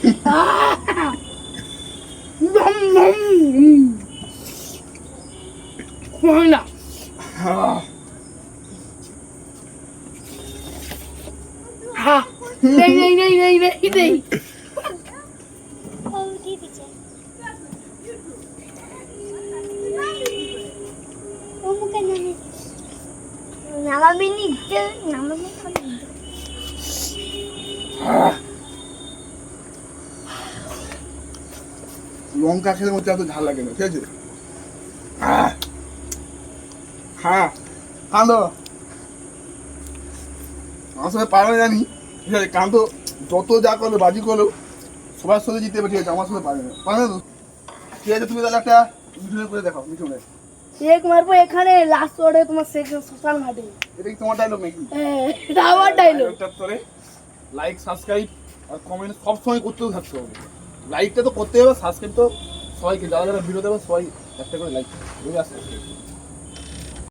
না নেই নেই নেই নেই নেই নেই লঙ্কা খেলে মধ্যে এত ঝাল লাগে না, ঠিক আছে? হ্যাঁ কাঁদো, আমার সঙ্গে পারবে জানি, ঠিক আছে? কাঁদো, যত যা করলো বাজি করলো সবার সাথে জিতে হবে, ঠিক আছে? আমার সাথে পারবে না, পারবে না তো? ঠিক আছে, তুমি তাহলে একটা মিঠুনে করে দেখাও, মিঠুনে। এক মারবো এখানে লাস্ট ওয়ার্ডে তোমার শ্মশান ঘাটে। এটা কি তোমার ডায়লগ নাকি? এটা আমার ডায়লগ। লাইক, সাবস্ক্রাইব আর কমেন্ট সব সময় করতেও থাকতে হবে। লাইকটা তো করতে হবে, সাবস্ক্রাইব তো সবাইকে, যারা যারা ভিডিও দেবে সবাই একটা করে লাইক করবে।